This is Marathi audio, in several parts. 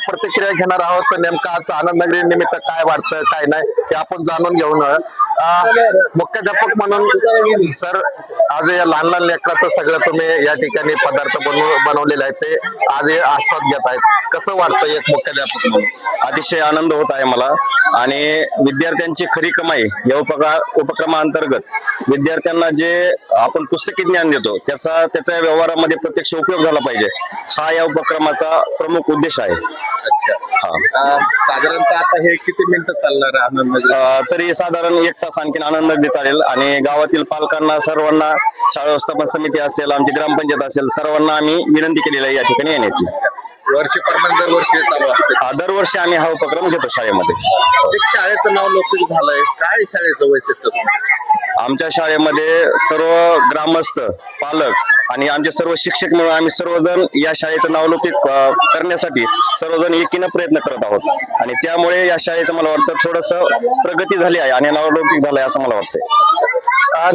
प्रतिक्रिया घेणार आहोत. नेमकं आज आनंदनगरी निमित्त काय वाटतं काय नाही ते आपण जाणून घेऊन मुख्याध्यापक म्हणून सर आज या लहान लहान लेकराचं सगळं तुम्ही या ठिकाणी पदार्थ बनवलेले आहेत ते आज हे आस्वाद घेत आहेत. कसं वाटतं एक मुख्याध्यापक म्हणून? अतिशय आनंद होत आहे मला आणि विद्यार्थ्यांची खरी कमाई या उपक्रमाअंतर्गत विद्यार्थ्यांना जे आपण पुस्तकी ज्ञान देतो त्याचा व्यवहारामध्ये प्रत्यक्ष उपयोग झाला पाहिजे हा या उपक्रमाचा प्रमुख उद्देश आहे. साधारणतः आता हे किती मिनिटं चालणार आनंद? तरी साधारण 1 तास आणखीन आनंद चालेल आणि गावातील पालकांना सर्वांना शाळा व्यवस्थापन समिती असेल आमची ग्रामपंचायत असेल सर्वांना आम्ही विनंती केलेली आहे या ठिकाणी येण्याची. वर्षप्रमाणे दरवर्षी चालू असते. दरवर्षी आम्ही हा उपक्रम घेतो शाळेमध्ये. शाळेचं नाव लौकिक झालंय, काय शाळेचं वैशिष्ट्य? आमच्या शाळेमध्ये सर्व ग्रामस्थ पालक आणि आमचे सर्व शिक्षक मिळून आम्ही सर्वजण या शाळेचं नावलौकिक करण्यासाठी सर्वजण एकीनं प्रयत्न करत आहोत आणि त्यामुळे या शाळेचं मला वाटतं थोडस प्रगती झाली आहे आणि नावलौकिक झालंय असं मला वाटतंय.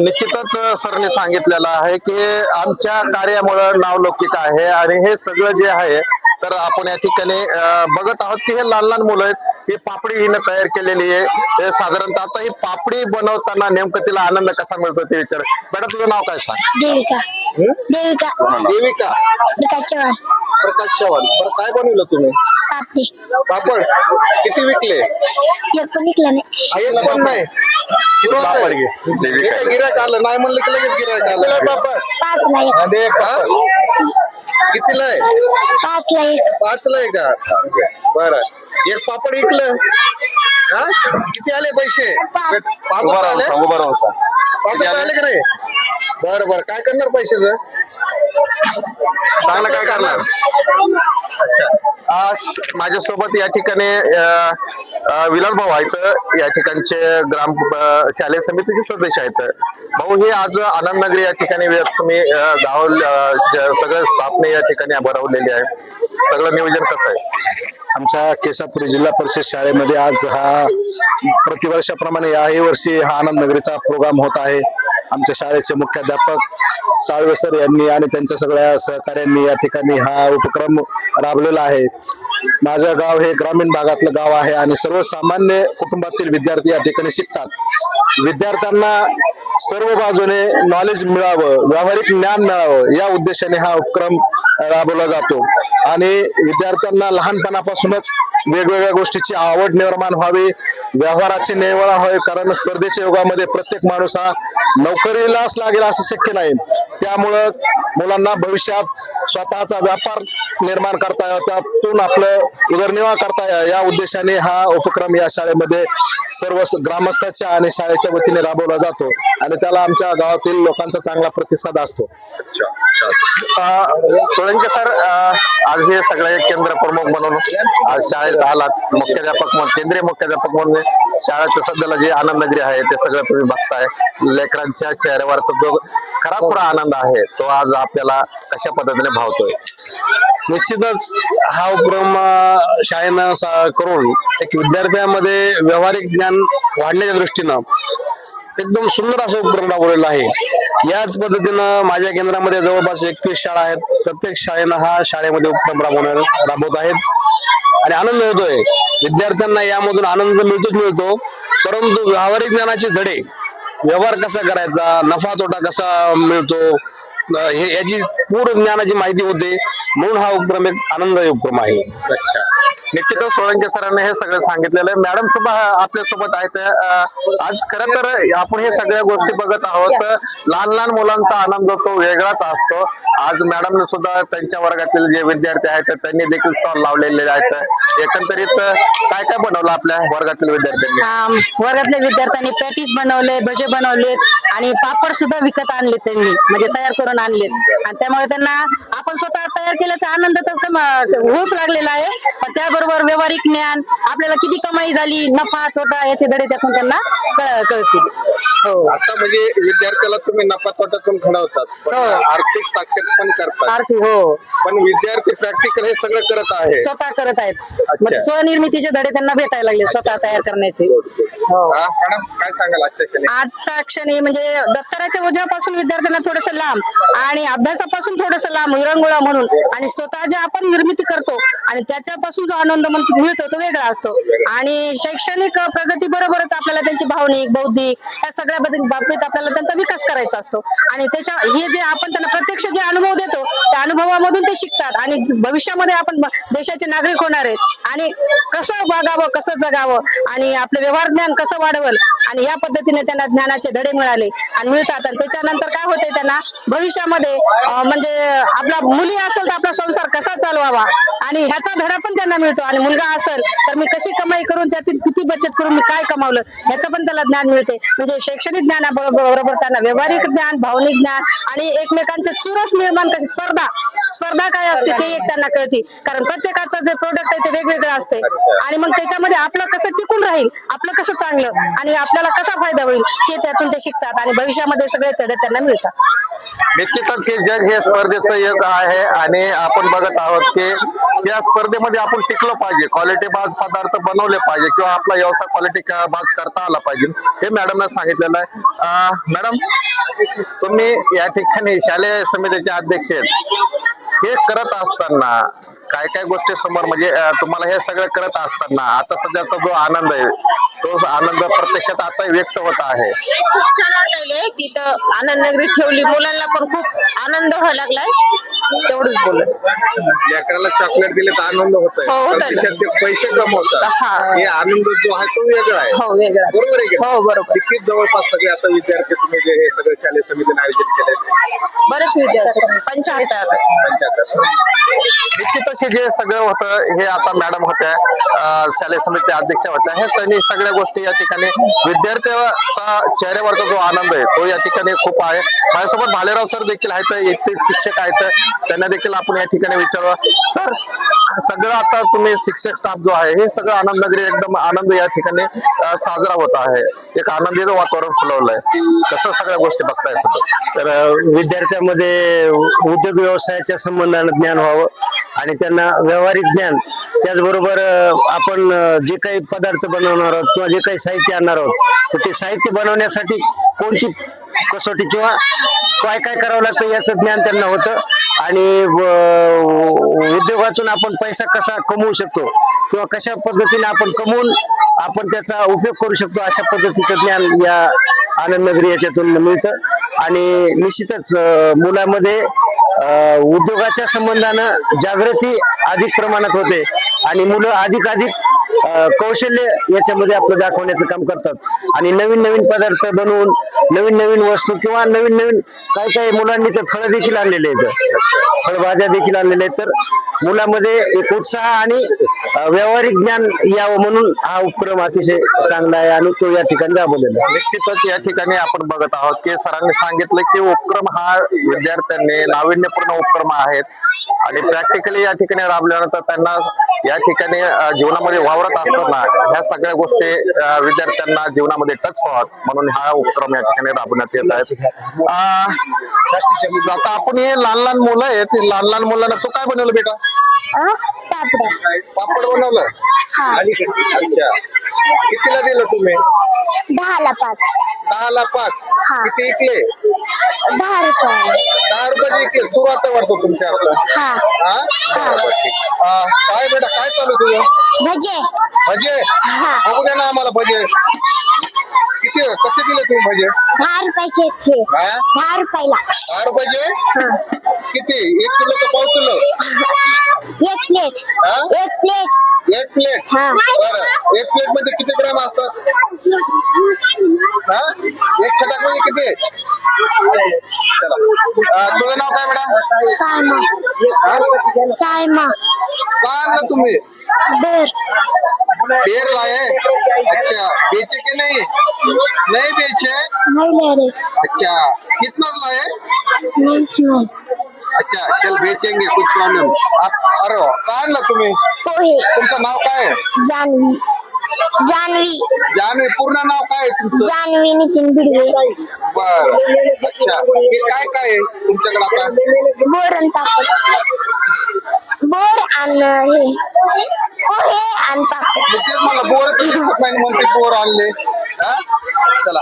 निश्चितच सरने सांगितलेलं आहे की आमच्या कार्यामुळे नावलौकिक आहे आणि हे सगळं जे आहे तर आपण या ठिकाणी बघत आहोत की हे लहान लहान मुलं आहेत. ही पापडी हिनं तयार केलेली आहे. हे साधारणतः आता ही पापडी बनवताना नेमकं तिला आनंद कसा मिळतो ते विचार. बेटा तुझं नाव काय सांग? देविका. देविका. देविका प्रकाश चव्हाण. प्रकाश चव्हाण. बरं काय बनवलं तुम्ही? पापडी. पापड किती विकले? एक पण निघला नाही. आईला पण नाही. गिरायक आलं नाही म्हणलं की लगेच गिरायक आलं. पापड 5 ला एक. कितीला आहे? 5 ला एक. 5 ला आहे का? बरं एक पापड विकलं किती आले पैसे? 5 आले. 5 आले का नाही? बरं बरं काय करणार पैशाचं? सांग ना काय करणार? आज माझ्यासोबत या ठिकाणी विलास भाऊ आहेत. या ठिकाणचे ग्राम शालेय समितीचे सदस्य आहेत. भाऊ हे आज आनंदनगरी या ठिकाणी तुम्ही गाव सगळं स्टाफने या ठिकाणी भरवलेले आहे. सगळं नियोजन कसं आहे? आमच्या केसापुरी जिल्हा परिषद शाळेमध्ये आज हा प्रतिवर्षाप्रमाणे याही वर्षी हा आनंदनगरीचा प्रोग्राम होत आहे. आमच्या शाळेचे मुख्याध्यापक साळवे सर यांनी आणि त्यांच्या सगळ्या सहकार्यांनी या ठिकाणी हा उपक्रम राबवलेला आहे. माझं गाव हे ग्रामीण भागातलं गाव आहे आणि सर्वसामान्य कुटुंबातील विद्यार्थी या ठिकाणी शिकतात. विद्यार्थ्यांना सर्व बाजूने नॉलेज मिळावं, व्यावहारिक ज्ञान मिळावं या उद्देशाने हा उपक्रम राबवला जातो आणि विद्यार्थ्यांना लहानपणापासूनच वेगवेगळ्या गोष्टीची आवड निर्माण व्हावी, व्यवहाराची निवड व्हावी. कारण स्पर्धेच्या युगामध्ये प्रत्येक माणूस हा नोकरीलाच लागेल असं शक्य नाही. त्यामुळं मुलांना भविष्यात स्वतःचा व्यापार निर्माण करता यावा, त्यातून आपलं उदरनिर्वाह करता यावा या उद्देशाने हा उपक्रम या शाळेमध्ये सर्व ग्रामस्थांच्या आणि शाळेच्या वतीने राबवला जातो आणि त्याला आमच्या गावातील लोकांचा चांगला प्रतिसाद असतो. सोळंके सर आज हे सगळे केंद्र प्रमुख म्हणून आज शाळेत आलात. मुख्याध्यापक म्हणून केंद्रीय मुख्याध्यापक म्हणून शाळेचं सध्याला जे आनंदनगरी आहे ते सगळं तुम्ही बघताय. लेकरांच्या चेहऱ्यावर जो खरा आनंद आहे तो आज आपल्याला कशा पद्धतीने भावतोय? निश्चितच हा उपक्रम शाळेनं करून एक विद्यार्थ्यांमध्ये व्यावहारिक ज्ञान वाढण्याच्या दृष्टीनं एकदम सुंदर असं उपक्रम राबवलेला आहे. याच पद्धतीनं माझ्या केंद्रामध्ये जवळपास 21 शाळा आहेत. प्रत्येक शाळेनं हा शाळेमध्ये उपक्रम राबवत आहेत आणि आनंद होतोय. विद्यार्थ्यांना यामधून आनंद मिळतो परंतु व्यावहारिक ज्ञानाचे धडे, व्यवहार कसा करायचा, नफा तोटा कसा मिळतो हे याची पूर्ण ज्ञानाची माहिती होते म्हणून हा उपक्रम एक आनंददायी उपक्रम आहे. निश्चितच सोळंके सरांनी हे सगळं सांगितलेलं आहे. मॅडम सुद्धा आपल्या सोबत आहेत. आज खरं तर आपण हे सगळ्या गोष्टी बघत आहोत. लहान लहान मुलांचा आनंद तो वेगळाच असतो. आज मॅडमने सुद्धा त्यांच्या वर्गातील जे विद्यार्थी आहेत त्यांनी देखील स्टॉल लावलेले आहेत. एकंदरीत काय काय बनवलं आपल्या वर्गातील विद्यार्थ्यांनी? वर्गातल्या विद्यार्थ्यांनी पॅटीस बनवले, भजे बनवलेत आणि पापड सुद्धा विकत आणले त्यांनी, म्हणजे तयार करून आणलेत आणि त्यामुळे त्यांना आपण स्वतः तयार केल्याचा आनंद तर होऊच लागलेला आहे. पण त्याबरोबर व्यावहारिक ज्ञान, आपल्याला किती कमाई झाली, नफा तोटा याचे धडे त्यातून त्यांना कळतील. हो, आता म्हणजे विद्यार्थ्याला तुम्ही नफा तोट्यातून घडवतात, आर्थिक साक्षर पण करतात. आर्थिक हो, पण विद्यार्थी प्रॅक्टिकल हे सगळं करत आहे, स्वतः करत आहेत. स्वनिर्मितीचे धडे त्यांना भेटायला लागले स्वतः तयार करण्याचे. मॅडम काय सांगाल आजच्या क्षणी आजच्या क्षणी म्हणजे दप्तराच्या ओझ्यापासून विद्यार्थ्यांना थोडस लांब आणि अभ्यासापासून थोडस लांब विरंगुळा म्हणून आणि स्वतः जे आपण निर्मिती करतो आणि त्याच्यापासून जो आनंद मिळतो तो वेगळा असतो आणि शैक्षणिक प्रगती बरोबरच आपल्याला त्यांची भावनिक बौद्धिक या सगळ्या बाबतीत आपल्याला त्यांचा विकास करायचा असतो आणि त्याच्या हे जे आपण त्यांना प्रत्यक्ष जे अनुभव देतो त्या अनुभवामधून ते शिकतात आणि भविष्यामध्ये आपण देशाचे नागरिक होणार आहेत आणि कसं वागावं कसं जगावं आणि आपलं व्यवहार ज्ञान कसं वाढवल आणि या पद्धतीने त्यांना ज्ञानाचे धडे मिळाले आणि मिळतात आणि त्याच्यानंतर काय होतंय त्यांना भविष्यामध्ये म्हणजे आपला मुली असेल तर आपला संसार कसा चालवावा आणि ह्याचा धडा पण त्यांना मिळतो आणि मुलगा असेल तर मी कशी कमाई करून त्यातील किती बचत करून मी काय कमावलं ह्याचं पण त्याला ज्ञान मिळते म्हणजे शैक्षणिक ज्ञानाबरोबर त्यांना व्यावहारिक ज्ञान भावनिक ज्ञान आणि एकमेकांचे चुरस निर्माण कशी स्पर्धा काय असते ते एक त्यांना कळते कारण प्रत्येकाचं जे प्रोडक्ट आहे ते वेगवेगळं असते आणि मग त्याच्यामध्ये आपलं कसं टिकून राहील आपलं कसं चांगलं आणि आपल्याला कसा फायदा होईल हे त्यातून ते शिकतात आणि भविष्यामध्ये सगळे धडे त्यांना मिळतात निश्चितच हे जग हे स्पर्धेचं एक आहे आणि आपण बघत आहोत की या स्पर्धेमध्ये आपण टिकलो पाहिजे क्वालिटी बाज पदार्थ बनवले पाहिजे किंवा आपला व्यवसाय क्वालिटी बाज करता आला पाहिजे हे मॅडमने सांगितलेलं आहे मॅडम तुम्ही या ठिकाणी शालेय समितीचे अध्यक्ष आहेत हे करत असताना काय काय गोष्टी समोर म्हणजे तुम्हाला हे सगळं करत असताना आता सध्याचा जो आनंद आहे तो आनंद प्रत्यक्षात आता व्यक्त होत आहे खूप छान वाटायले तिथं आनंद नगरी ठेवली मुलांना पण खूप आनंद व्हायला लागलाय तेवढंच बोल लेकराला चॉकलेट दिले तर आनंद होतोय हो, होतोय. पण त्याच्यात ते पैसे कमवतात हा. हे आनंद जो आहे तो वेगळा आहे हो वेगळा बरोबर आहे की नाही? हो बरोबर किती जवळपास सगळे आता विद्यार्थी तुम्ही जे हे सगळं शालेय समितीने आयोजित केले बरेच विद्यार्थी 75 निश्चितच हे जे सगळं होतं हे आता मॅडम होत्या शालेय समिती अध्यक्ष होत्या हे त्यांनी सगळ्या गोष्टी या ठिकाणी विद्यार्थ्याचा चेहऱ्यावरचा जो आनंद आहे तो या ठिकाणी खूप आहे माझ्यासोबत भालेराव सर देखील आहेत एक ते शिक्षक आहेत त्यांना देखील आपण या ठिकाणी विचारूया सर सगळं आता तुम्ही शिक्षक स्टाफ जो आहे हे सगळं आनंद नगरी एकदम आनंद या ठिकाणी साजरा होत आहे एक आनंदीचं वातावरण फुलवलंय कसं सगळ्या गोष्टी बघताय सगळं तर विद्यार्थ्यामध्ये उद्योग व्यवसायाच्या संबंधानं ज्ञान व्हावं आणि त्यांना व्यावहारिक ज्ञान त्याचबरोबर आपण जे काही पदार्थ बनवणार आहोत किंवा जे काही साहित्य आणणार आहोत तर ते साहित्य बनवण्यासाठी कोणती कसोटी किंवा काय काय करावं लागतं याचं ज्ञान त्यांना होतं आणि उद्योगातून आपण पैसा कसा कमवू शकतो किंवा कशा पद्धतीने आपण कमवून आपण त्याचा उपयोग करू शकतो अशा पद्धतीचं ज्ञान या आनंद नगरी याच्यातून मिळतं आणि निश्चितच मुलामध्ये उद्योगाच्या संबंधानं जागृती अधिक प्रमाणात होते आणि मुलं अधिक कौशल्य याच्यामध्ये आपलं दाखवण्याचं काम करतात आणि नवीन नवीन पदार्थ बनवून नवीन नवीन वस्तू किंवा नवीन नवीन काही मुलांनी तर फळं देखील आणलेले आहेत फळभाज्या देखील आणलेल्या आहेत तर मुलामध्ये एक उत्साह आणि व्यावहारिक ज्ञान यावं म्हणून हा उपक्रम अतिशय चांगला आहे आणि तो या ठिकाणी राबवलेला आहे निश्चितच या ठिकाणी आपण बघत आहोत की सरांनी सांगितलं की उपक्रम हा विद्यार्थ्यांनी नाविन्यपूर्ण उपक्रम आहेत आणि प्रॅक्टिकली या ठिकाणी राबल्यानंतर त्यांना या ठिकाणी जीवनामध्ये वावरत असताना ह्या सगळ्या गोष्टी विद्यार्थ्यांना जीवनामध्ये टच व्हावं म्हणून हा उपक्रम या ठिकाणी राबवण्यात येत आहे आता आपण हे लहान लहान मुलं आहेत लहान मुलांना तू काय बनवलं बेटा पापड बनवलं अच्छा कितीला दिलं तुम्ही 10ला 5 10ला 5 किती इकले 10 रुपये 10 रुपये इकले सुरुवात वाटतो तुमच्या हा काय बेटा काय चालू तुझं भजे भजे हा. बघू द्या ना आम्हाला भजे किती कसे दिले तुम्ही भजे 10 रुपयाचे थे 10 रुपयाला 10 रुपयाचे किती 1 किलो का पाव किलो एक प्लेट हा? एक प्लेट एक प्लेट हा. बरं एक प्लेट मध्ये किती ग्राम असतात हा एक छटाक मध्ये किती चला तुझं नाव काय बेटा सायमा सायमा काय आणलं तुम्ही बेर बेर लाए अच्छा बेचे के नहीं नहीं बेचे नहीं ले रहे अच्छा कितना लाए नहीं अच्छा चल बेचेंगे कुछ प्रॉब्लम आप अरे काय आणलं तुम्ही पोहे तुमचं नाव काय आहे जानवी जानवी जानवी पूर्ण नाव काय आहे तुमचं जानवी नितीन भिडवे बर अच्छा हे काय काय आहे तुमच्याकडे आता बोर आणि पापड बोर आणि हे पोहे आणि पापड मग तेच मला बोर दिसत नाही म्हणते बोर आणले हा? चला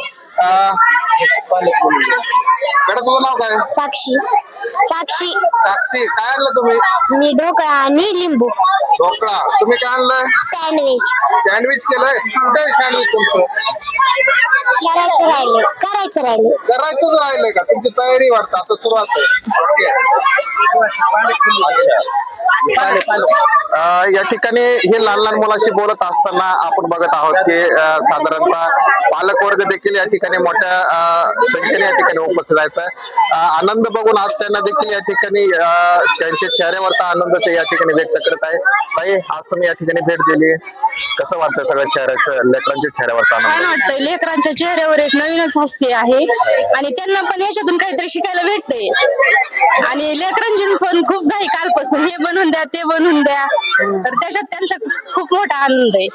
मॅडम तुझं नाव काय? साक्षी साक्षी साक्षी काय आणलं तुम्ही? मी ढोकळा आणि लिंबू ढोकळा. तुम्ही काय आणलंय? सँडविच सँडविच केलंय. कुठे सँडविच तुमचं? करायचं राहिले करायचंच राहिलंय का? तुमची तयारी वाटतं आता सुरुवात आहे. ओके. या ठिकाणी हे लहान लहान मुलाशी बोलत असताना आपण बघत आहोत की साधारणतः पालक वर्ग देखील या ठिकाणी मोठ्या संख्येने या ठिकाणी उपस्थित आहेत. आनंद बघून आज त्यांना देखील या ठिकाणी त्यांच्या चेहऱ्यावरचा आनंद ते या ठिकाणी व्यक्त करत आहे. ताई आज तुम्ही या ठिकाणी भेट दिली, कसं वाटतं सगळ्या चेहऱ्याचं, लेकरांच्या चेहऱ्यावरचा छान आनंद? वाटतंय. लेकरांच्या चेहऱ्यावर एक नवीनच हास्य आहे आणि त्यांना पण याच्यातून काहीतरी शिकायला भेटतंय. आणि लेकरांची पण खूप घाई कालपासून हे बनवून द्या ते बनवून द्या, तर त्याच्यात त्यांचा खूप मोठा आनंद आहे.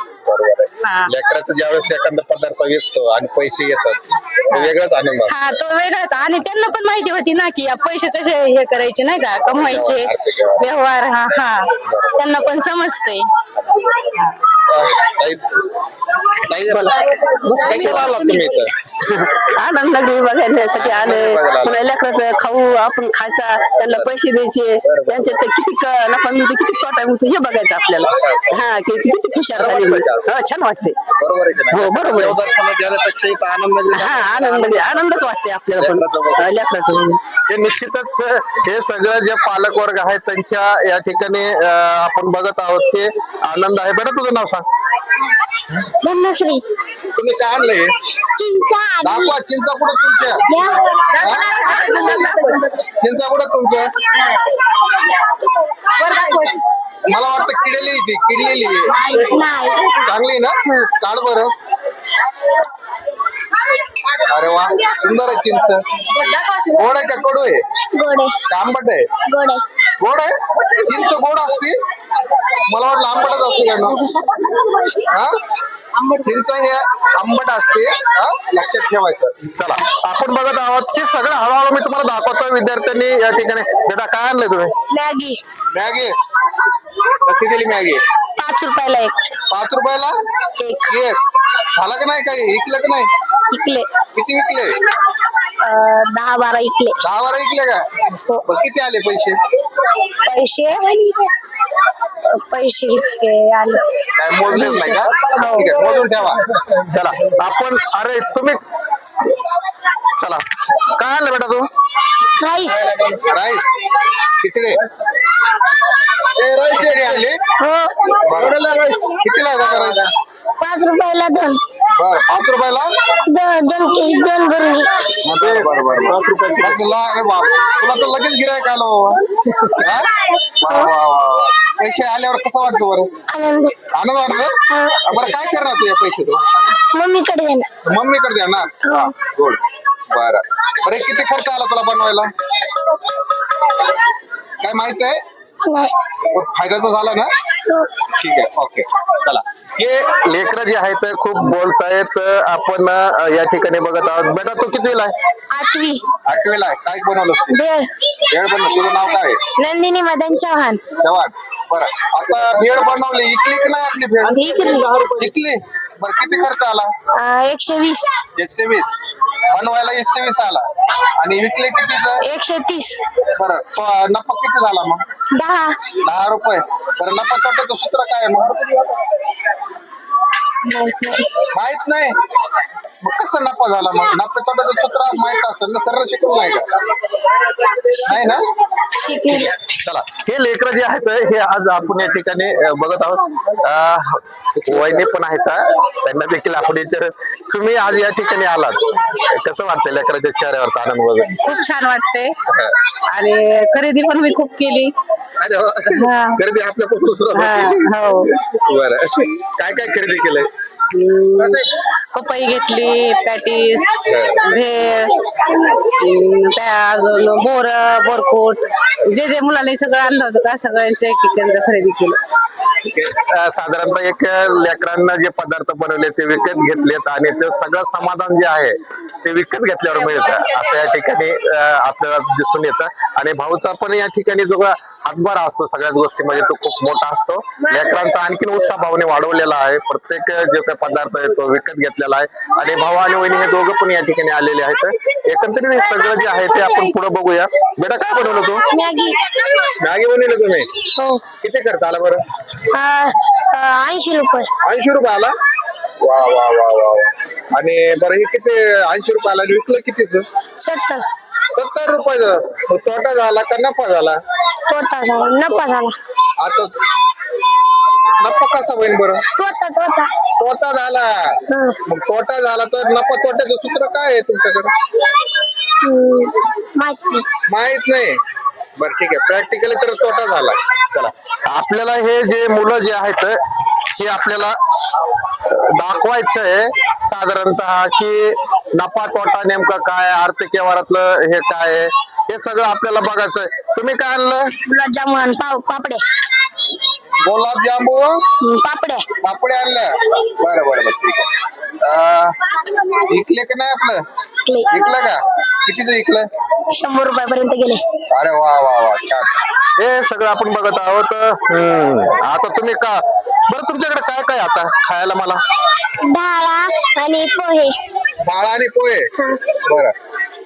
हा. लेकराचं ज्यावेळेस एखादा पदार्थ विकतो आणि पैसे येतात तो वेगळाच आनंद असतो. हा तो वेगळाच. आणि त्यांना पण माहिती होती ना की पैसे कसे हे करायचे नाही का, कमवायचे व्यवहार. हा हा त्यांना पण समजतंय. ताई, कशाला आलात तुम्ही इथं? आनंद बघण्यासाठी आले. लेकराचं खाऊ आपण खायचा, त्यांना पैसे द्यायचे, त्यांच्यात ते किती नफा मिळतो किती तोटा मिळतो हे बघायचं आपल्याला. हा किती हुशार झाले. छान वाटते. बरोबर आहे की नाही? हो, बरोबर आहे. देवदर्शनाला गेल्यापेक्षा इथं आनंद हा आनंदच वाटते आपल्याला पण लेकराचं. हे निश्चितच हे सगळं जे पालक वर्ग आहे त्यांच्या या ठिकाणी आपण बघत आहोत की आनंद आहे. बरं तुझं नाव सांग. धनश्री तुम्ही काय आणलंय? चिंचा दाखवा. चिंचा कुठं तुमच्या? चिंचा कुठं तुमच्या? मला वाटतं किडलेली ती किडलेली आहे. नाही चांगली ना? काढ बरं. अरे वा सुंदर आहे चिंच. गोड आहे का कडू आहे? गोडे का आंबट आहे? गोडे गोड आहे. चिंच गोड असते. मला वाटलं आंबटच असते का मग? हा चिंच हे आंबट असते. हा लक्षात ठेवायचं. चला आपण बघत आहोत हे सगळं हळूहळू मी तुम्हाला दाखवतोय. विद्यार्थ्यांनी या ठिकाणी बेटा काय आणलंय तुम्ही? Maggi Maggi. कशी दिली मॅगी? 5 रुपयाला एक. 5 रुपयाला एक. झालं का नाही काही विकलं का नाही? इकले किती विकले? 10-12 इकले. 10-12 विकले का? बरं, किती आले पैसे? पैसे इतके आले. काय मोजलेच नाही का? ठीक आहे मोजून ठेवा. चला आपण अरे तुम्ही चला काय आणलं बेटा तू? राईस राईस खिचडे. राईस रेडी आणले? हो बरं राईस कितीला आहे बघा राईस? 5 रुपयाला 2 बरं 5 रुपयाला 2 भरून मध्ये 5 रुपये तुला. अरे बाप तुला तर लगेच गिरायक आलं बाबा. हा? वा, वा, वा, वा. पैसे आल्यावर कसं वाटतं बरं? आनंद आनंद वाटतं. बरं काय करणार तू या पैसे तू? मम्मीकडे देणार मम्मीकडे देणार. गुड. बरं बरं किती खर्च आला तुला बनवायला काय माहित आहे? नाही फायदा तर झाला ना? ठीक आहे ओके. चला हे लेकरं जे आहेत खूप बोलतायत. आपण या ठिकाणी बघत आहोत. बेटा तू कितवीला आहे? 8वी 8वीला आहे. काय बनवलं? भेळ भेळ बनवलं. तुझं नाव काय आहे? नंदिनी मदन चव्हाण जवान. बरं आता भेळ बनवली इकली की नाही आपली भेळ? इकली. इकली. बरं किती खर्च आला? 120 120. बनवायला 120 आला आणि विकले कितीचं? 130 बरं नफा किती झाला मग? 10 रुपये. बरं नफा तोट्याचं सूत्र काय आहे मग? माहित नाही. मग कसं नफा झाला मग? नफा तोट्याचं सूत्र माहित असेल ना? सरळ शिकवलं नाही का? नाही ना? शिकली चला हे लेकरं जे आहेत हे आज आपण या ठिकाणी बघत आहोत. वहिनी पण आहेत त्यांना देखील आपण विचार. तुम्ही आज या ठिकाणी आलात कसं वाटतंय लेकराच्या चेहऱ्यावरचा आनंद वगैरे? खूप छान वाटते. आणि खरेदी पण मी खूप केली. अरे वा. खरेदी आपल्यापासून सुरुवात होती. हो बरं काय काय खरेदी केलंय? पपई घेतली, पॅटीस, भेळ, त्या अजून बोरकोट जे जे मुलांनी सगळं आणलं होतं का सगळ्यांचं एक त्यांचं खरेदी केलं. साधारणतः एक लेकरांना जे पदार्थ बनवले ते विकत घेतलेत आणि ते सगळं समाधान जे आहे ते विकत घेतल्यावर मिळतं असं या ठिकाणी आपल्याला दिसून येतं. आणि भाऊचा पण या ठिकाणी जो हातभार असतो सगळ्याच गोष्टी म्हणजे तो खूप मोठा असतो. लेकरांचा आणखीन उत्साह भावने वाढवलेला आहे. प्रत्येक जे काही पदार्थ आहे तो विकत घेतलेला आहे आणि भाऊ आणि वहिनी हे दोघं पण या ठिकाणी आलेले आहेत. एकंदरीत हे सगळं जे आहे ते आपण पुढे बघूया. बेटा काय बनवलं तू? मॅगी. मॅगी बनवली तुम्ही? हो. किती खर्च आला बरं? 80 रुपये. 80 रुपये आला? वा वा वा वा वा. आणि बरं हे किती 80 रुपये आला आणि विकलं कितीच? 70. 70 रुपयाचं. मग तोटा झाला का नफा झाला? तोटा झाला. नफा झाला. आता नफा कसा होईल बरं? तोटा. तोटा झाला. मग तोटा झाला तर नफा तोट्याचं सूत्र काय आहे तुमच्याकडे? माहित नाही. माहित नाही. बरं ठीक आहे. प्रॅक्टिकली तर तोटा झाला. चला आपल्याला हे जे मुलं जे आहेत हे आपल्याला दाखवायचं आहे साधारणतः की नफा तोटा नेमका काय, आर्थिक व्यवहारातलं हे काय आहे हे सगळं आपल्याला बघायचं आहे. तुम्ही काय आणलं? गुलाबजामुन आणि पापडे. गुलाबजामू पापडे. पापडे आणलं. बरं बरं बरं ठीक आहे. विकले का नाही आपलं? विकलं का? कितीचं विकलं? 100 रुपयापर्यंत गेले. अरे वा वा वा छान. हे सगळं आपण बघत आहोत. आता तुम्ही का बरं तुमच्याकडे काय काय आता खायला? मला डाळ आणि पोहे. डाळ आणि पोहे. बरं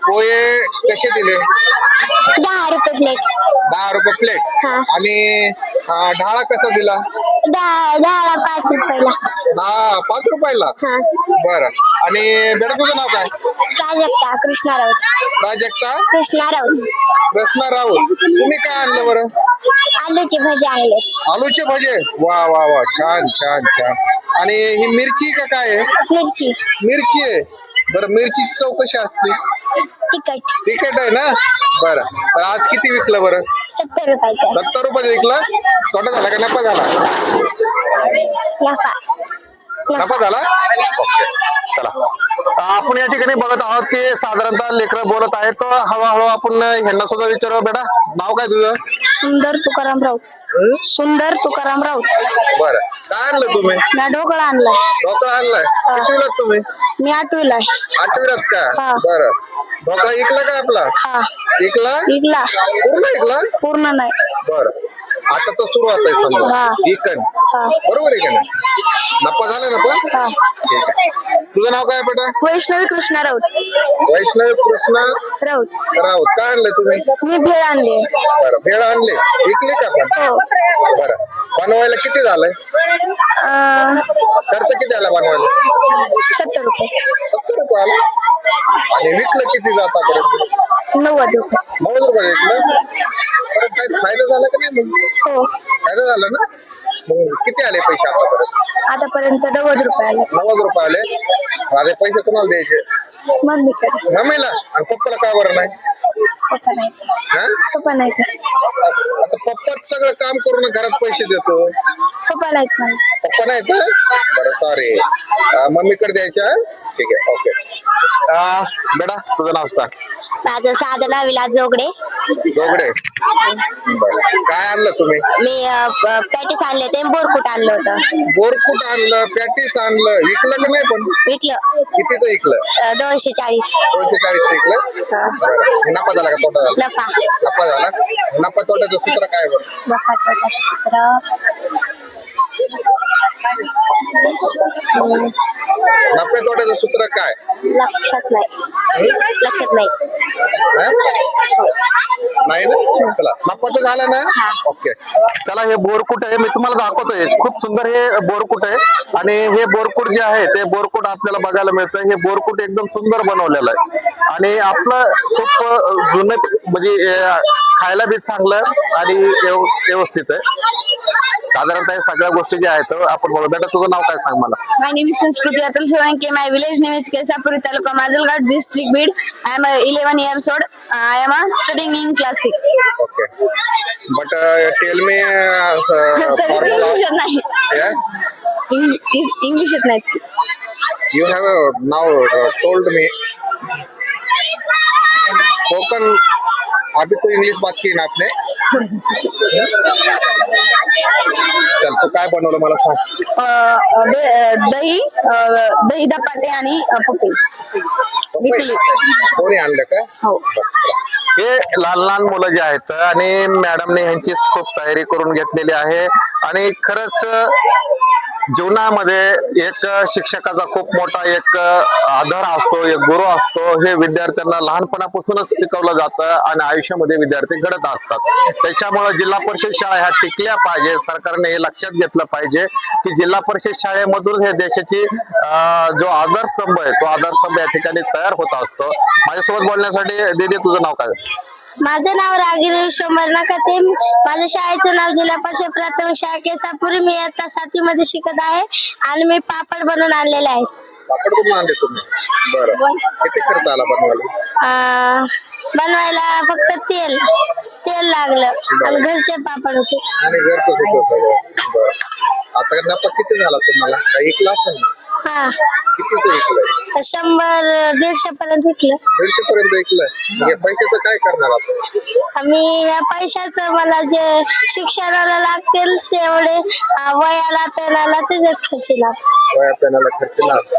पोहे कसे दिले? 10 रुपये प्लेट. 10 रुपये प्लेट. हा. आणि ढाळा कसा दिला? डाळ 5 रुपयाला. 5 रुपयाला. हा. बरं आणि बेटा तुझं नाव काय? प्राजक्ता कृष्णा राऊत. प्राजक्ता कृष्णा राऊत. कृष्णा राऊत. तुम्ही काय आणलं बरं? आलूचे भजे आणले. आलूचे भजे. वा वा वा छान छान छान. आणि ही मिरची का काय आहे? मिरची. मिरची आहे. बरं मिरचीची चव कशी असते? तिखट. तिखट आहे ना? बरं तर आज किती विकलं बरं? 70 रुपयाचं. 70 रुपये विकलं. तोटा झाला का नफा झाला? नफा. नफा झाला. ओके चला आपण या ठिकाणी बघत आहोत की साधारणतः लेकरं बोलत आहेत. तो हळूहळू आपण ह्यांना सुद्धा विचारू. बेटा नाव काय तुझं? सुंदर तुकाराम राऊत. सुंदर तुकाराम राऊत. बरं काय आणलं तुम्ही? मी ढोकळा आणलाय. ढोकळा आणलाय. कितवीला तुम्ही? मी 8वीला आहे. 8वीलाच का? हा. बरं ढोकळा इकला का आपला? हा. इकला? इकला. पूर्ण इकला? पूर्ण नाही. बरं आता तो सुरुवात आहे समजा. हा. इकन हा. बरोबर आहे का नाही? नफा झाला ना पण? हा. ठीक आहे. तुझं नाव काय बेटा? वैष्णवी कृष्णा राऊत. वैष्णवी कृष्णा राऊत. राऊत. काय आणलं तुम्ही? मी भेळ आणली. बरं भेळ आणले. विकले का पण? हो. बरं बनवायला किती झालंय? खर्च किती आला बनवायला? 70 रुपये. 70 रुपये आला. आणि विकलं किती आतापर्यंत? 90 रुपये. 90 रुपये विकलं. परत काही फायदा झाला का नाही मग? हो. फायदा झाला ना? मग किती आले पैसे आतापर्यंत? आतापर्यंत 90 रुपये आले. 90 रुपये आले. माझे पैसे कोणाला द्यायचे? मम्मीकडे. मम्मीला. आणि पप्पाला का बरं नाही? पप्पा नाही. हा? पप्पा नाही. आता पप्पाच सगळं काम करून घरात पैसे देतो. पप्पा नाहीत मला. पप्पा नाही का? बरं सॉरी. मम्मीकडे द्यायच्या. ठीक आहे ओके. बेटा तुझं नाव सांग. माझं साधना विलास जोगडे. दोघडे. बरं काय आणलं तुम्ही? मी पॅटीस आणले ते बोरकुट आणलं होतं. बोरकुट आणलं, पॅटीस आणलं. विकलं का नाही पण? विकलं. कितीचं विकलं? 240. 240 विकलं. बरं. नफा झाला का तोटा झाला? नफा. नफा झाला. नफा तोट्याचं सूत्र काय बरं? नफा तोट्याचं सूत्र. नफा तोट्याचं सूत्र काय? लक्षात नाही. लक्षात नाही. हा? नाही ना? चला नफा तर झाला ना? ओके चला हे बोरकुट आहे. मी तुम्हाला दाखवतोय. खूप सुंदर हे बोरकुट आहे. आणि हे बोरकुट जे आहे ते बोरकुट आपल्याला बघायला मिळतं. हे बोरकुट एकदम सुंदर बनवलेलं आहे. आणि आपलं खूप जुनं म्हणजे खायला बी चांगलं आणि व्यवस्थित आहे. साधारणतः हे सगळ्या गोष्टी ज्या आहेत आपण बघू. बेटा तुझं नाव काय सांग मला? My name is Sanskriti Atul Solanki. My village name is Kesapuri Taluka, Majalghat district, Bid. I am 11 years old. I am studying in class 6. Okay. But tell me English येत नाही. yeah? English येत नाही. You have now told me spoken अभी तो इंग्लिश बात की ना आपने चल तू काय बनवलं मला सांग. दही धपाटे आणि पपई विकली. कोणी आणलं का? हो. हे लहान लहान मुलं जे आहेत आणि मॅडमने ह्यांची खूप तयारी करून घेतलेली आहे आणि खरंच जीवनामध्ये एक शिक्षकाचा खूप मोठा एक आधार असतो, एक गुरु असतो. हे विद्यार्थ्यांना लहानपणापासूनच शिकवलं जातं आणि आयुष्यामध्ये विद्यार्थी घडत असतात. त्याच्यामुळे जिल्हा परिषद शाळा ह्या टिकल्या पाहिजे. सरकारने हे लक्षात घेतलं पाहिजे की जिल्हा परिषद शाळेमधून हे देशाची जो आधारस्तंभ आहे तो आधारस्तंभ या ठिकाणी तयार होत असतो. माझ्यासोबत बोलण्यासाठी दीदी तुझं नाव काय? माझं नाव रागिनी विश्वंभर नकाते. माझ्या शाळेचं नाव जिल्हा परिषद प्राथमिक शाळा केसापुरी. मी आता 7वी मध्ये शिकत आहे आणि मी पापड बनवून आणलेले आहेत. पापड बनवून आणले तुम्ही? बरं. किती खर्च आला बनवायला? बनवायला फक्त तेल लागलं आणि घरचे पापड होते. आणि घर कसं होतं? बरं. आता नफा किती झाला तुम्हाला? काही क्लास आहे? हा, कितीच ऐकलंय? 100-150 पर्यंत विकलं. 150 पर्यंत ऐकलंय. या पैशाचं काय करणार आपण? आम्ही या पैशाचं मला जे शिक्षणाला लागतील तेवढे वयाला पेनाला त्याच्याच खर्च लागतो. वया पेनाला खर्च लागतो.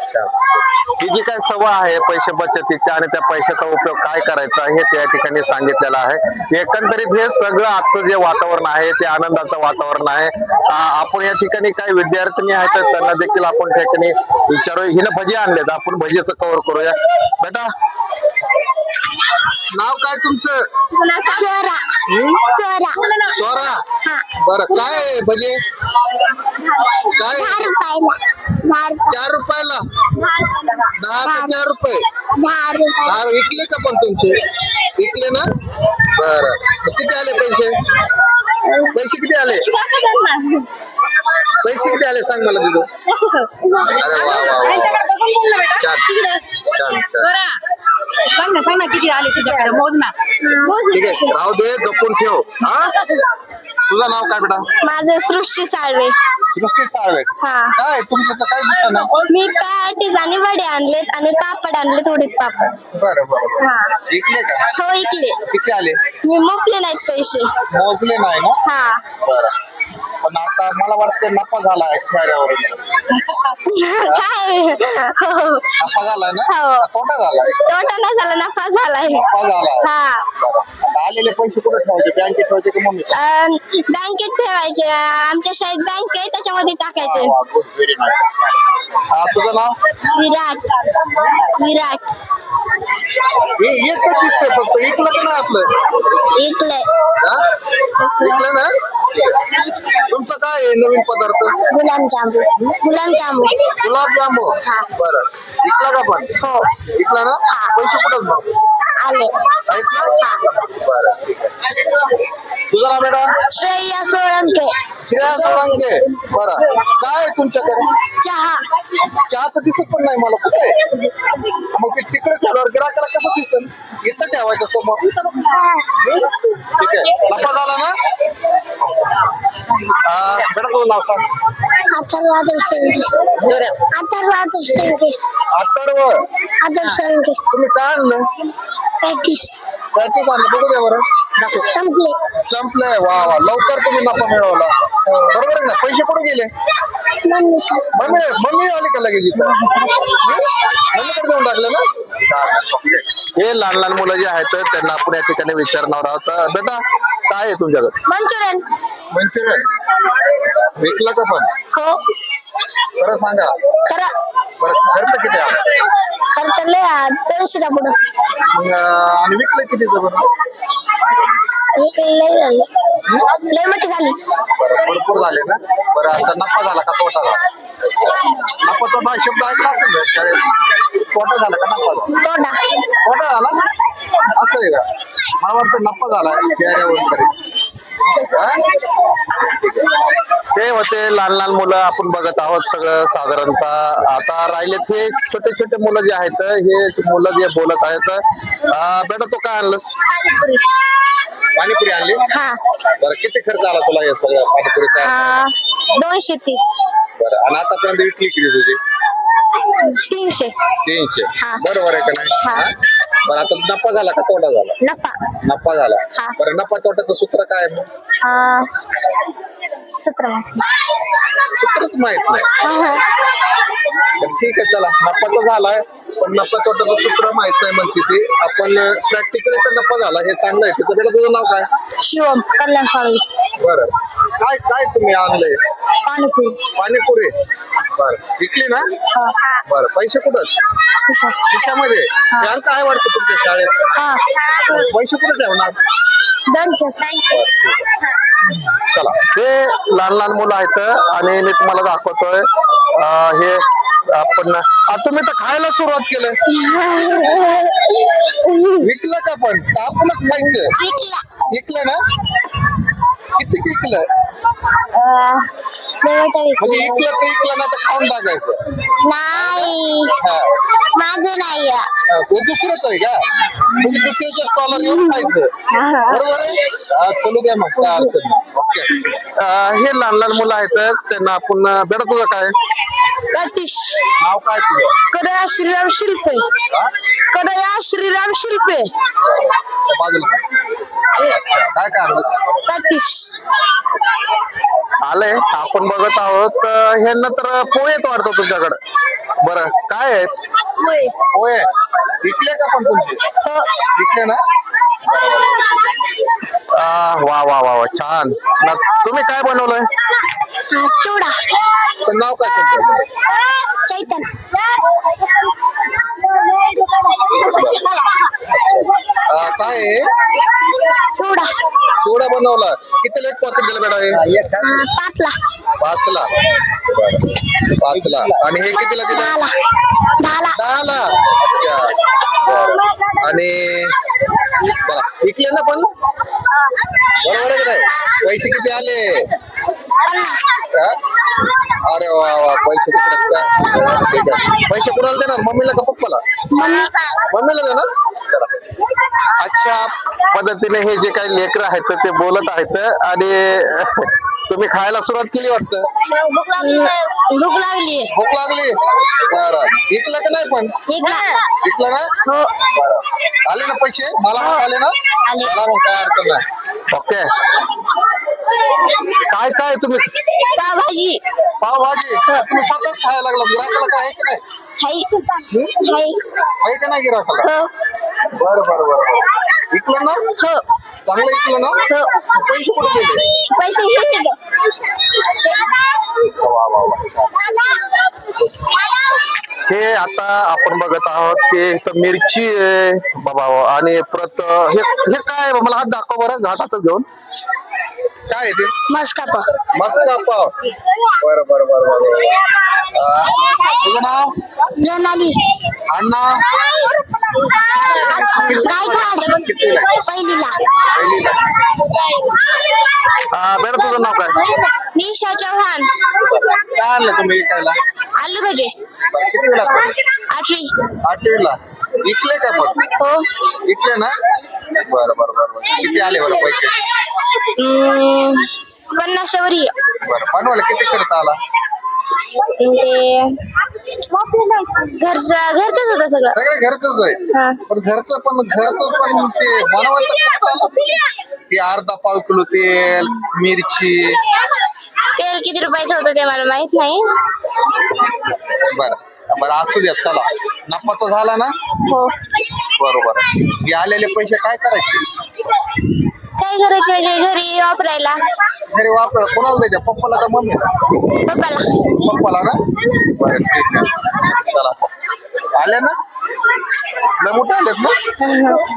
ही जी काय सवय आहे पैसे बचतीची आणि त्या पैशाचा उपयोग काय करायचा हे त्या ठिकाणी सांगितलेलं आहे. एकंदरीत हे सगळं आजचं जे वातावरण आहे ते आनंदाचं वातावरण आहे. आपण या ठिकाणी काही विद्यार्थी आहेत त्यांना देखील आपण त्या ठिकाणी विचारू. हिनं भजी आणलेत, आपण भजीचं कव्हर करूया. बेटा नाव काय तुमचं? सोरा. स्वरा. बरं. काय आहे भजी? काय? 4 रुपयाला? 10 का 4 रुपये? 10 विकले का पण तुमचे? विकले ना? बरं. किती आले पैसे? पैसे किती आले? पैसे किती आले सांग मला दिदू. अरे वा वा वा. छान छान छान. सांग ना किती आले तुझ्याकडे मोज ना. ठीक आहे राहू दे, जपून ठेव. हा तुझं नाव काय बेटा? माझं सृष्टी साळवे. सृष्टी साळवे. हा. काय तुमचं तर काय दिसत नाही. मी काय आणि वडे आणलेत आणि पापड आणलेत, उडीद पापड. बरं बरं. हा. विकले का? हो, इकले. किती आले? मी मोकले नाहीत पैसे. मोजले नाही ना? हा. बरं. पण आता मला वाटतं नफा झाला चेहऱ्यावरून. काय? हो. नफा झालाय ना? हो. तोटा झालाय? तोटा नाही झाला, नफा झालाय. नफा झालाय. हा. बरं. आता आलेले पैसे कुठे ठेवायचे? बँकेत ठेवायचे की मम्मी? बँकेत ठेवायचे. आमच्या शाळेत बँक आहे, त्याच्यामध्ये टाकायचे. Very nice. तुझं नाव? विराट. हे एकच दिसतंय फक्त. इकलं का नाही आपलं? इकलंय. हा? इकलं ना? तुमचं काय आहे नवीन पदार्थ? गुलाबजामू. गुलाबजामू. हा. बरं. इकला का पण? हो. इकला ना? पैसे कुठं मग? आले. आहेत ना? बरं ठीक आहे. तुझं नाव बेटा? श्रेया सोळंके. श्रेया सोळंके. बरं. काय आहे तुमच्याकडे? चहा. चहा तर दिसत पण नाही मला. कुठे आहे? मग ते तिकडे ठेवल्यावर गिराकाला कसं दिसन? इथं ठेवायचं समोर. ठीक आहे. नफा झाला ना? बेटा तुझं नाव सांग. अथर्व शेंगे. अथर्व. शेंगे. तुम्ही काय आणलं? पॅटीस. पॅटीस आणलं. बघू द्या बरं. संपले. संपलंय. वा वा. लवकर तुम्ही नफा मिळवला. बरोबर आहे ना? पैसे कुठे गेले? मम्मी आली का लगेच इथं? मम्मीकडे देऊन टाकले ना? हे लहान लहान मुलं जे आहेत त्यांना आपण या ठिकाणी विचारणार आहोत. बेटा काय आहे तुमच्याकडे? मंचुरियन. मंचुरियन. विकलं का पण? हो. खरं सांगा. खरं. बरं. खर्च किती आला? खर्च लय 200च्या पुढं. आणि विकलं कितीचं बरं? लय झाली. लय मोठी झाली. बरं. भरपूर झाले ना? बरं. आता नफा झाला का तोटा झाला? नफा तोटा शब्द ऐकला असेल ना? तोटा झाला का नफा झाला? तोटा. तोटा झाला? असं आहे का? मला वाटतं नफा झाला चेहऱ्यावर. ते होते लहान लहान मुलं आपण बघत आहोत सगळं साधारणतः. आता राहिलेत हे छोटे छोटे मुलं जे आहेत हे मुलं जे बोलत आहेत. बेटा तू काय आणलंस? पाणीपुरी आणली? हा. बरं. किती खर्च आला तुला हे सगळं पाणीपुरी काय? 230. बरं. आणि आतापर्यंत विकली किती तुझी? 300. 300. हा. बरोबर आहे का नाही? हा. बरं आता नफा झाला का तोटा झाला? नफा नफा झाला. हा. बरं नफा तोट्याचं सूत्र काय आहे मग? 17 सूत्रच माहित नाही. तर ठीक आहे चला, नफा तर झालाय पण नफा तोट्याचं सूत्र माहित नाही म्हणते ती. आपण प्रॅक्टिकली तर नफा झाला हे चांगलं आहे. त्याच्याकडे तुझं नाव काय? शिवम कल्याण साळवी. बरं काय काय तुम्ही आणलंय? पाणीपुरी. पाणीपुरी. बरं विकली ना? बरं पैसे कुठं? खिशामध्ये. ध्यान काय वाटतं तुमच्या शाळेत? पैसे कुठे ठेवणार? चला हे लहान लहान मुलं आहेत आणि मी तुम्हाला दाखवतोय हे आपण तुम्ही तर खायला सुरुवात केलं. विकलं का पण आपणच खायचं? विकलं ना? किती विकलं? म्हणजे इकलं तर इकलं ना तर खाऊन टाकायचं. नाही हा. माझं नाही ते दुसरंच आहे का? म्हणजे दुसऱ्याच्या स्टॉलवर येऊन खायचं. बरोबर आहे. हा, चलू द्या मग काय अडचण नाही. ओके. हे लहान लहान मुलं आहेत त्यांना आपण बेटा तुझं काय नाव काय तुझं? कडया श्रीराम शिल्पे. हा? कडया श्रीराम शिल्पे. बाजूला काय काय आणलं? आलंय आपण बघत आहोत. ह्यांना तर पोहेत वाटतं तुमच्याकडे. बरं काय आहे? पोहे विकले का पण तुमचे? विकले ना? वा वा वा वा छान. तुम्ही काय बनवलंय? चिवडा. तर नाव काय तुमचं? चैतन. काय आहे? चिवडा. चिवडा बनवला. किती एक पॉकेट दिलं बेटा हे? 5ला. 5ला. बरं 5ला. आणि हे कितीला दिलं? 10ला. 10ला. अच्छा. बरं. आणि चला विकले ना पण? बरोबर आहे की नाही? पैसे किती आले? हा? अरे वा वा पैसे तिकडे पैसे कुणाला देणार? मम्मीला का पप्पाला? मम्मीला देणार. चला अच्छा पद्धतीने हे जे काही लेकरं आहेत ते बोलत आहेत आणि तुम्ही खायला सुरुवात केली वाटतं. भूक लागली. भूक लागली. बरं विकलं का नाही पण? विकलं ना? हो. बरं आले ना पैसे? मला पण आले ना? मला मग काय अडचण नाही. ओके. काय काय तुम्ही? पावभाजी. पावभाजी तुम्ही स्वतःच खायला लागला. गिराकाला काय आहे की नाही? आहे का नाही गिराकाला? बरं बरं बरं विकलं ना? हो. चांगलं विकलं ना? पैसे कुठे गेले? पैसे वा वा वा. हे आता आपण बघत आहोत की इथं मिरची आहे बाबा आणि परत हे काय मला हात दाखव बरं हातात घेऊन. काय आहे ते? मस्काप. मस्का पाव. बरं बरं बरं बरं. तुझं नाव? प्रणाली. अण्णा गायकवाड. कितीला? पहिलीला. बेटा तुझं नाव काय? निशा चव्हाण. काय आणलं तुम्ही विकायला? आलू भजे. किती वेळा? 8वी. 8वीला. विकले का पण? हो. विकले ना? बरं बरं बरं. किती आले बरं पैसे? 50 वरी. बरं बनवायला किती खर्च आला? ते घरचंच होतं सगळं. सगळं घरचंच आहे. पण घरचं पण ते बनवायला खर्च आला. ते अर्धा पाव किलो तेल, मिरची. तेल किती रुपयाचं होतं ते मला माहित नाही. बरं बरं असू द्या चला. नफा तो झाला ना? हो. बरोबर. हे आलेले पैसे काय करायचे? काय करायचे म्हणजे घरी वापरायला. घरी वापर कोणाला द्यायचे? पप्पाला का मम्मीला? पप्पाला. पप्पाला ना? बरं ठीक आहे. चला आले ना? लय मोठे आलेत ना?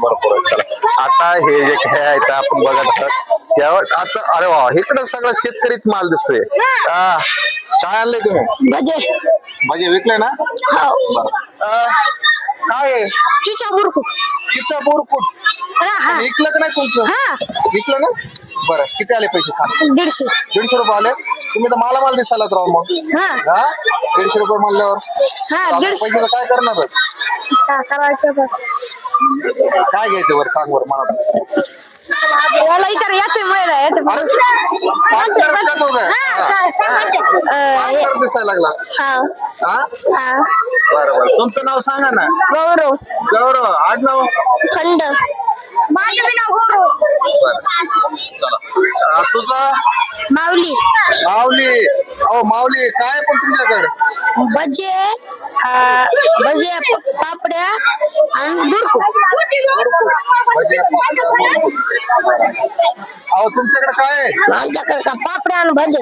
बरोबर चला. आता हे जे खेळ आहेत आपण बघत आहोत आता. अरे वा इकडं सगळं शेतकरीच माल दिसतोय. काय आणलंय तुम्ही? भजे. म्हणजे विकले ना? हो. काय आहे? चिचा बुरकुट. चिचा बोरकुट. विकलं का नाही तुमचं? विकलं ना? बरं किती आले पैसे सांग? 150. 150 रुपये आले. तुम्ही तर मालामाल दिसायला राव मग. 150 150 रुपये म्हणल्यावर पैशाचं काय करणार? काय घ्यायचं बरं सांग बरं मला. याला इतर याचे मैर आहे अरे, पाच करत का दोघं? पाच करत दिसायला लागला. हा? बरं बरं. तुमचं नाव सांगा ना. गौरव गौरव आडनाव. खंड माझं नाव गौरव चला. तुझं माऊली माऊली. अहो माऊली काय पण तुमच्याकडे भजे भजे पापड्या आणि बुरकू अहो तुमच्याकडे काय आहे? आमच्याकडे का पापड्या आणि भजे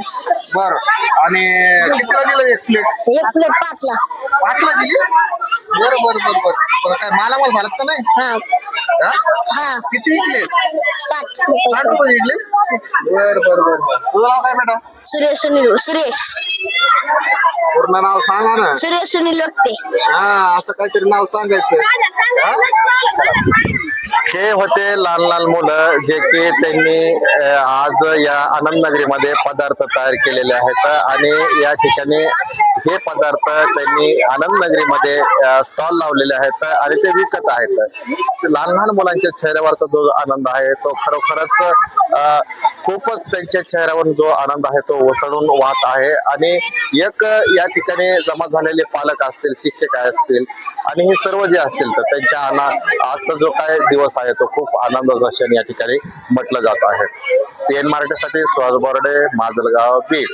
बर. आणि कितीला दिलं एक प्लेट? एक प्लेट 5ला 5ला दिली. बरं बरं बरं बरं. पण काय मालामाल झालं का नाही? हा हा? हा किती विकले? 60 60 रुपये विकले. बर बर बर बर. तुझं नाव काय बेटा? सुरेश सुनील सुरेश पूर्ण नाव सांगा ना. सुरेश सुनील वक्ते हा असं काहीतरी नाव सांगायचं. हा? हे होते लहान लहान मुलं जे की त्यांनी आज या आनंद नगरीमध्ये पदार्थ तयार केलेले आहेत आणि या ठिकाणी हे पदार्थ त्यांनी आनंद नगरीमध्ये स्टॉल लावलेले आहेत आणि ते विकत आहेत. लहान लहान मुलांच्या चेहऱ्यावरचा जो आनंद आहे तो खरोखरच खूपच त्यांच्या चेहऱ्यावर जो आनंद आहे तो ओसळून वाहत आहे. आणि एक या ठिकाणी जमा झालेले पालक असतील, शिक्षक असतील आणि हे सर्व जे असतील तर त्यांच्या आजचा जो काय दिवस आहे तो खूप आनंदाचा क्षण या ठिकाणी म्हटलं जात आहे. PN मराठीसाठी सुहास बोर्डे, माजलगाव, बीड.